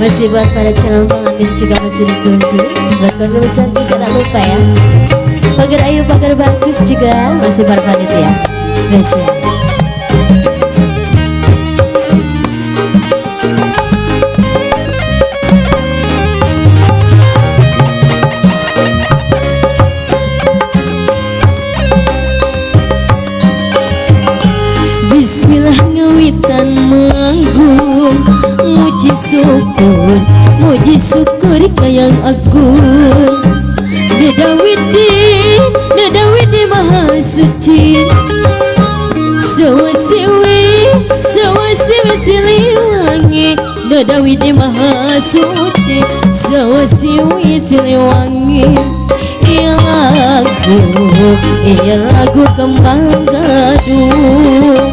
Masih buat para calon pengantin juga masih ditunggu. Buat keluarga besar juga tak lupa ya. Pagar ayu, pagar bagus juga masih para panitia spesial. Bismillah ngawitan manggung, muji syukur kayang agung. Dadawidi maha suci, sawasiwi siliwangi. Dadawidi maha suci, sawasiwi siliwangi. Iya lagu kembang gadung,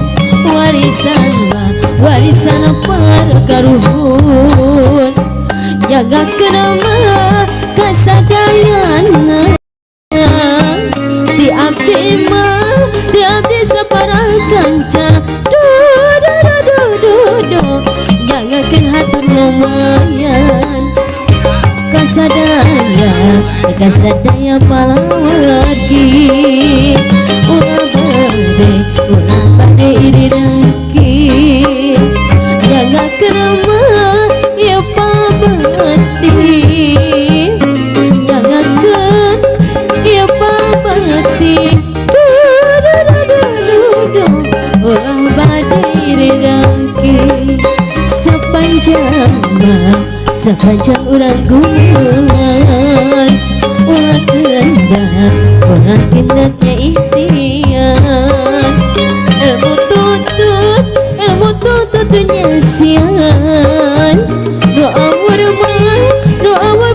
warisan para karuhun. Jaga kenama kasadayana, tiap di saparang kanca. Jaga ken hatur lumayan, kasadaya palawadi. Ulah bade iri dengki, jaga kenama ya pabati. Jaga ken ya pabati. Ulah bade iri dengki. Sepanjang urang gumungan, ulah kendaknya ikhtiar. Ilmu tutut nyesian. Doa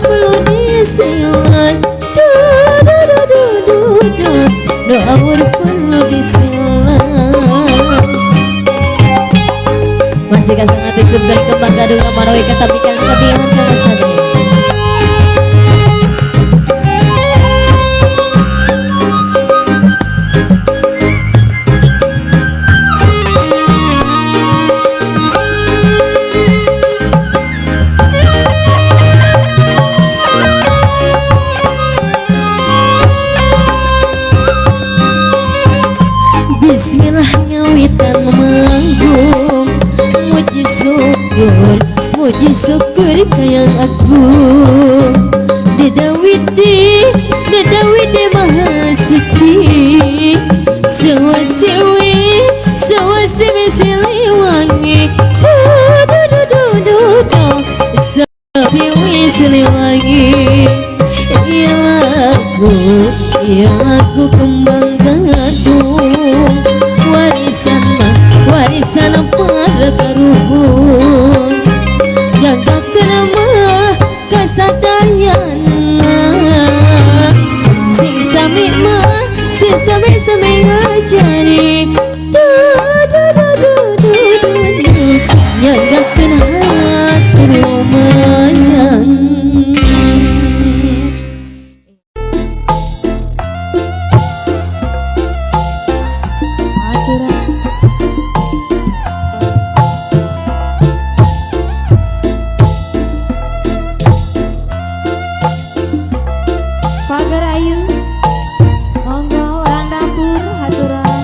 perlu disilan. Doa perlu disilan. Masih kasangat disebutkan kembang gadung marawi katapikan kabihan kawasannya. puji syukur kayang aku Dawidi maha suci Sewa-sewi siliwangi Sewa-sewi siliwangi Iya aku kembang gantung Warisan para karuhun Gagak nama kesadayan Sing sami ngajari Nyagakkan hati lumayan Pagar ayu, monggo orang dapur haturan.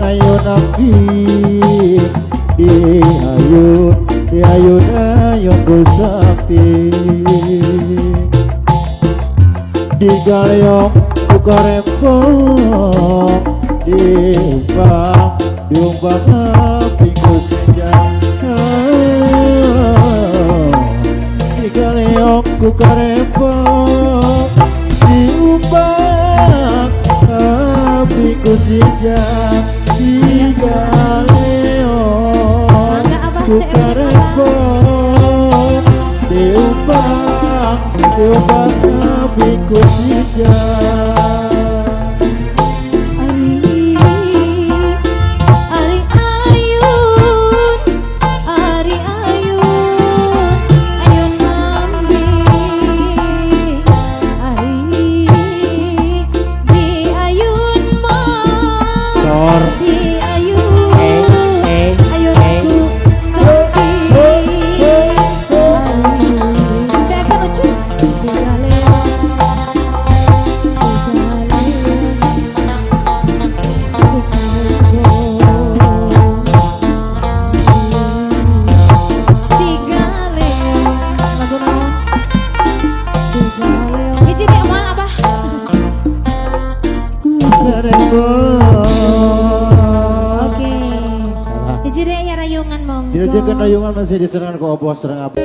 Ayun api di ayun bersakti di galiong bukarempong diumbang api senja di galiong bukarempong diumbang api senja di galiong bukarempong diumbang api senja. Oke. Hiji deh ya rayungan monggo. Diajakan rayungan masih diserang ke obos serang apa?